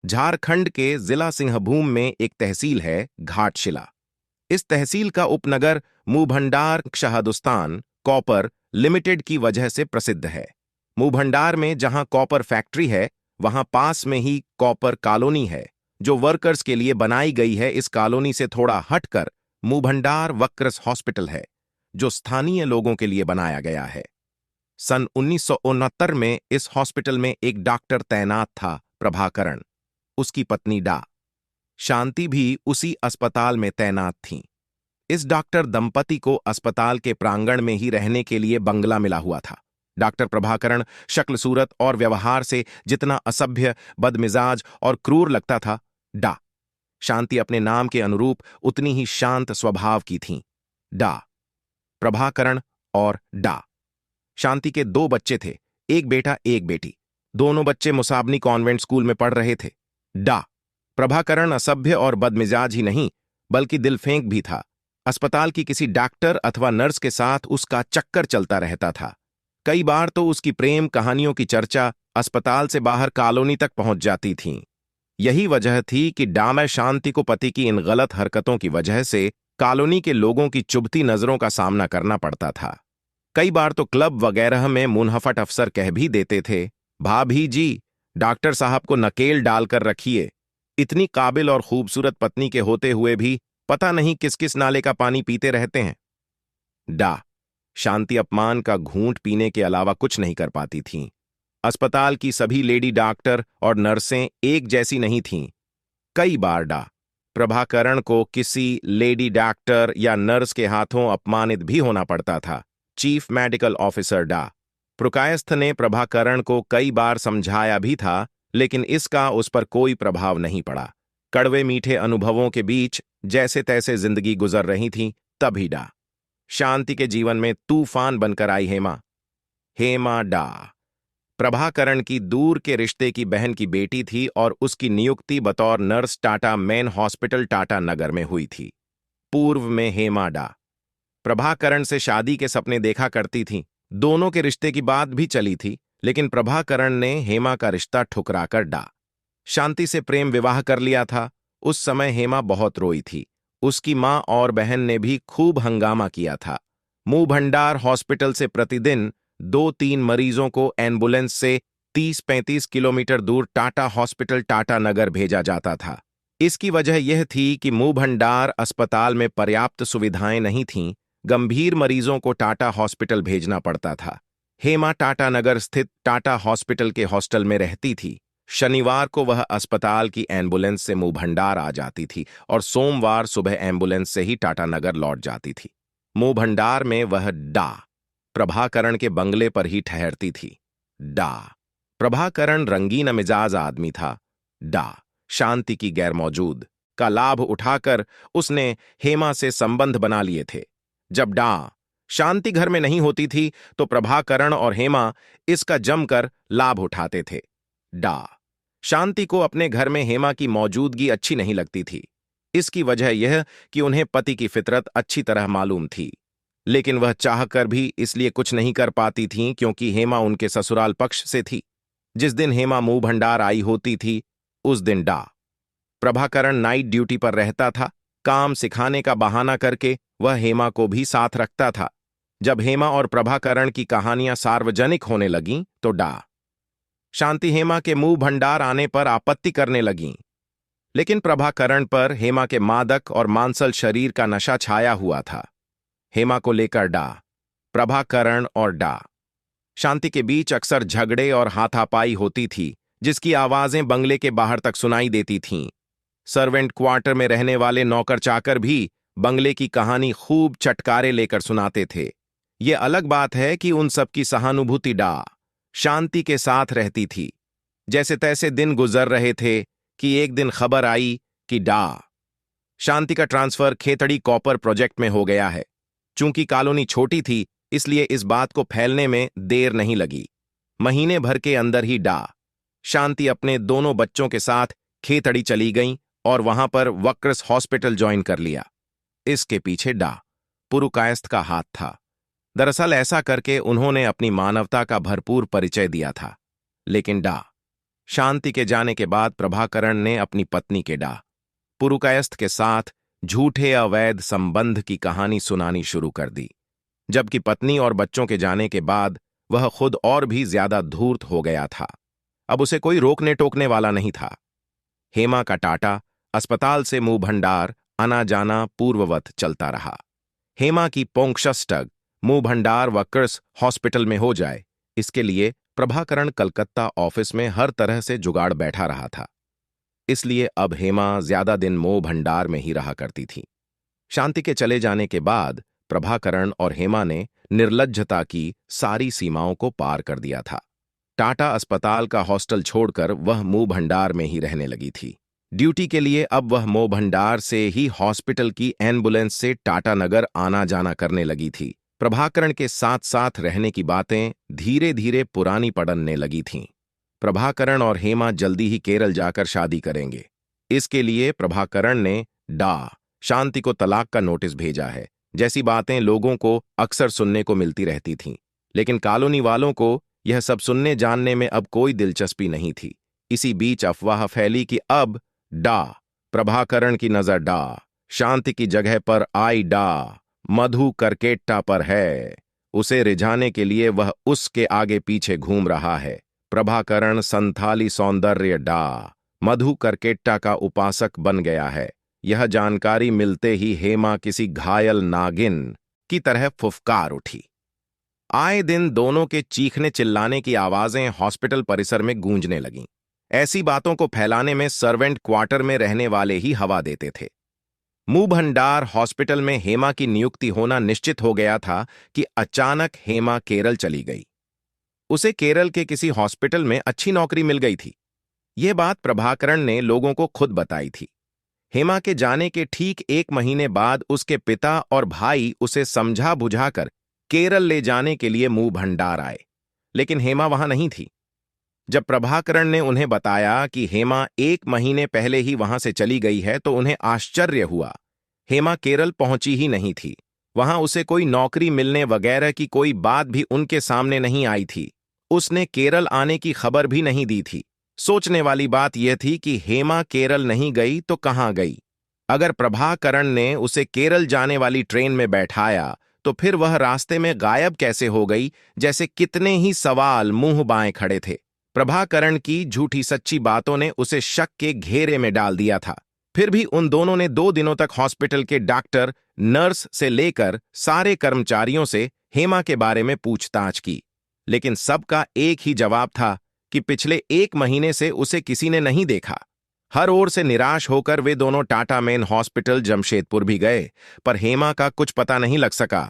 झारखंड के जिला सिंहभूम में एक तहसील है घाटशिला। इस तहसील का उपनगर मुंहभंडार शहदुस्तान कॉपर लिमिटेड की वजह से प्रसिद्ध है। मुंहभंडार में जहां कॉपर फैक्ट्री है, वहां पास में ही कॉपर कॉलोनी है, जो वर्कर्स के लिए बनाई गई है। इस कॉलोनी से थोड़ा हटकर मुंहभंडार वक्रस हॉस्पिटल है, जो स्थानीय लोगों के लिए बनाया गया है। सन 1969 में इस हॉस्पिटल में एक डॉक्टर तैनात था, प्रभाकरण। उसकी पत्नी डा शांति भी उसी अस्पताल में तैनात थीं। इस डॉक्टर दंपति को अस्पताल के प्रांगण में ही रहने के लिए बंगला मिला हुआ था। डॉक्टर प्रभाकरण शक्ल सूरत और व्यवहार से जितना असभ्य, बदमिजाज और क्रूर लगता था, डा शांति अपने नाम के अनुरूप उतनी ही शांत स्वभाव की थीं। डा प्रभाकरण और डा शांति के दो बच्चे थे, एक बेटा एक बेटी। दोनों बच्चे मुसाबनी कॉन्वेंट स्कूल में पढ़ रहे थे। डा प्रभाकरण असभ्य और बदमिजाज ही नहीं, बल्कि दिलफेंक भी था। अस्पताल की किसी डॉक्टर अथवा नर्स के साथ उसका चक्कर चलता रहता था। कई बार तो उसकी प्रेम कहानियों की चर्चा अस्पताल से बाहर कॉलोनी तक पहुंच जाती थी। यही वजह थी कि डामै शांति को पति की इन गलत हरकतों की वजह से कॉलोनी के लोगों की चुभती नजरों का सामना करना पड़ता था। कई बार तो क्लब वगैरह में मुनहफट अफसर कह भी देते थे, भाभी जी, डॉक्टर साहब को नकेल डालकर रखिए। इतनी काबिल और खूबसूरत पत्नी के होते हुए भी पता नहीं किस किस नाले का पानी पीते रहते हैं। डा शांति अपमान का घूंट पीने के अलावा कुछ नहीं कर पाती थीं। अस्पताल की सभी लेडी डॉक्टर और नर्सें एक जैसी नहीं थीं। कई बार डा प्रभाकरण को किसी लेडी डॉक्टर या नर्स के हाथों अपमानित भी होना पड़ता था। चीफ मेडिकल ऑफिसर डा प्रकायस्थ ने प्रभाकरण को कई बार समझाया भी था, लेकिन इसका उस पर कोई प्रभाव नहीं पड़ा। कड़वे मीठे अनुभवों के बीच जैसे तैसे जिंदगी गुजर रही थी, तभी डा शांति के जीवन में तूफान बनकर आई हेमा। हेमा डा प्रभाकरण की दूर के रिश्ते की बहन की बेटी थी और उसकी नियुक्ति बतौर nurse Tata main hospital Tata Nagar में हुई थी। पूर्व में हेमा डा प्रभाकरण से शादी के सपने देखा करती थीं। दोनों के रिश्ते की बात भी चली थी, लेकिन प्रभाकरण ने हेमा का रिश्ता ठुकराकर डा शांति से प्रेम विवाह कर लिया था। उस समय हेमा बहुत रोई थी। उसकी मां और बहन ने भी खूब हंगामा किया था। मुंहभंडार हॉस्पिटल से प्रतिदिन 2-3 मरीजों को एम्बुलेंस से 30-35 किलोमीटर दूर टाटा हॉस्पिटल टाटा नगर भेजा जाता था। इसकी वजह यह थी कि मुंहभंडार अस्पताल में पर्याप्त सुविधाएं नहीं थीं। गंभीर मरीजों को टाटा हॉस्पिटल भेजना पड़ता था। हेमा टाटा नगर स्थित टाटा हॉस्पिटल के हॉस्टल में रहती थी। शनिवार को वह अस्पताल की एम्बुलेंस से मुंहभंडार आ जाती थी और सोमवार सुबह एम्बुलेंस से ही टाटा नगर लौट जाती थी। मुंहभंडार में वह डा प्रभाकरण के बंगले पर ही ठहरती थी। डा प्रभाकरण रंगीन मिजाज आदमी था। डा शांति की गैरमौजूद का लाभ उठाकर उसने हेमा से संबंध बना लिए थे। जब डा शांति घर में नहीं होती थी तो प्रभाकरण और हेमा इसका जमकर लाभ उठाते थे। डा शांति को अपने घर में हेमा की मौजूदगी अच्छी नहीं लगती थी। इसकी वजह यह कि उन्हें पति की फितरत अच्छी तरह मालूम थी, लेकिन वह चाहकर भी इसलिए कुछ नहीं कर पाती थीं, क्योंकि हेमा उनके ससुराल पक्ष से थी। जिस दिन हेमा मुंहभंडार आई होती थी, उस दिन डा प्रभाकरण नाइट ड्यूटी पर रहता था। काम सिखाने का बहाना करके वह हेमा को भी साथ रखता था। जब हेमा और प्रभाकरण की कहानियां सार्वजनिक होने लगीं, तो डा शांति हेमा के मुंहभंडार आने पर आपत्ति करने लगीं। लेकिन प्रभाकरण पर हेमा के मादक और मांसल शरीर का नशा छाया हुआ था। हेमा को लेकर डा प्रभाकरण और डा शांति के बीच अक्सर झगड़े और हाथापाई होती थी, जिसकी आवाजें बंगले के बाहर तक सुनाई देती थीं। सर्वेंट क्वार्टर में रहने वाले नौकर चाकर भी बंगले की कहानी खूब चटकारे लेकर सुनाते थे। ये अलग बात है कि उन सब की सहानुभूति डा शांति के साथ रहती थी। जैसे तैसे दिन गुजर रहे थे कि एक दिन खबर आई कि डा शांति का ट्रांसफर खेतड़ी कॉपर प्रोजेक्ट में हो गया है। चूंकि कॉलोनी छोटी थी, इसलिए इस बात को फैलने में देर नहीं लगी। महीने भर के अंदर ही डा शांति अपने दोनों बच्चों के साथ खेतड़ी चली गईं और वहां पर वक्रस हॉस्पिटल ज्वाइन कर लिया। इसके पीछे डा पुरुकायस्थ का हाथ था। दरअसल ऐसा करके उन्होंने अपनी मानवता का भरपूर परिचय दिया था। लेकिन डा शांति के जाने के बाद प्रभाकरण ने अपनी पत्नी के डा पुरुकायस्थ के साथ झूठे अवैध संबंध की कहानी सुनानी शुरू कर दी। जबकि पत्नी और बच्चों के जाने के बाद वह खुद और भी ज्यादा धूर्त हो गया था। अब उसे कोई रोकने टोकने वाला नहीं था। हेमा का टाटा अस्पताल से मुंह भंडार आना जाना पूर्ववत चलता रहा। हेमा की पोंक्षष्टक मुंह भंडार वर्कर्स हॉस्पिटल में हो जाए, इसके लिए प्रभाकरण कलकत्ता ऑफिस में हर तरह से जुगाड़ बैठा रहा था। इसलिए अब हेमा ज्यादा दिन मोह भंडार में ही रहा करती थी। शांति के चले जाने के बाद प्रभाकरण और हेमा ने निर्लज्जता की सारी सीमाओं को पार कर दिया था। टाटा अस्पताल का हॉस्टल छोड़कर वह मुंह भंडार में ही रहने लगी थी। ड्यूटी के लिए अब वह मोह भंडार से ही हॉस्पिटल की एम्बुलेंस से टाटा नगर आना जाना करने लगी थी। प्रभाकरण के साथ साथ रहने की बातें धीरे धीरे पुरानी पड़ने लगी थीं। प्रभाकरण और हेमा जल्दी ही केरल जाकर शादी करेंगे। इसके लिए प्रभाकरण ने डा शांति को तलाक का नोटिस भेजा है। जैसी बातें लोगों को अक्सर सुनने को मिलती रहती थीं, लेकिन कॉलोनी वालों को यह सब सुनने जानने में अब कोई दिलचस्पी नहीं थी। इसी बीच अफवाह फैली कि अब डा प्रभाकरण की नजर डा शांति की जगह पर आई डा मधु करकेट्टा पर है। उसे रिझाने के लिए वह उसके आगे पीछे घूम रहा है। प्रभाकरण संथाली सौंदर्य डा मधु करकेट्टा का उपासक बन गया है। यह जानकारी मिलते ही हेमा किसी घायल नागिन की तरह फुफकार उठी। आए दिन दोनों के चीखने चिल्लाने की आवाजें हॉस्पिटल परिसर में गूंजने लगीं। ऐसी बातों को फैलाने में सर्वेंट क्वार्टर में रहने वाले ही हवा देते थे। मुंह भंडार हॉस्पिटल में हेमा की नियुक्ति होना निश्चित हो गया था कि अचानक हेमा केरल चली गई। उसे केरल के किसी हॉस्पिटल में अच्छी नौकरी मिल गई थी। यह बात प्रभाकरण ने लोगों को खुद बताई थी। हेमा के जाने के ठीक 1 महीने बाद उसके पिता और भाई उसे समझा बुझाकर केरल ले जाने के लिए मुंह भंडार आए, लेकिन हेमा वहां नहीं थी। जब प्रभाकरण ने उन्हें बताया कि हेमा 1 महीने पहले ही वहां से चली गई है तो उन्हें आश्चर्य हुआ। हेमा केरल पहुंची ही नहीं थी। वहां उसे कोई नौकरी मिलने वगैरह की कोई बात भी उनके सामने नहीं आई थी। उसने केरल आने की खबर भी नहीं दी थी। सोचने वाली बात यह थी कि हेमा केरल नहीं गई तो कहां गई। अगर प्रभाकरण ने उसे केरल जाने वाली ट्रेन में बैठाया तो फिर वह रास्ते में गायब कैसे हो गई, जैसे कितने ही सवाल मुंह बाएं खड़े थे। प्रभाकरण की झूठी सच्ची बातों ने उसे शक के घेरे में डाल दिया था। फिर भी उन दोनों ने 2 दिनों तक हॉस्पिटल के डॉक्टर, नर्स से लेकर सारे कर्मचारियों से हेमा के बारे में पूछताछ की, लेकिन सबका एक ही जवाब था कि पिछले 1 महीने से उसे किसी ने नहीं देखा। हर ओर से निराश होकर वे दोनों टाटा मेन हॉस्पिटल जमशेदपुर भी गए, पर हेमा का कुछ पता नहीं लग सका।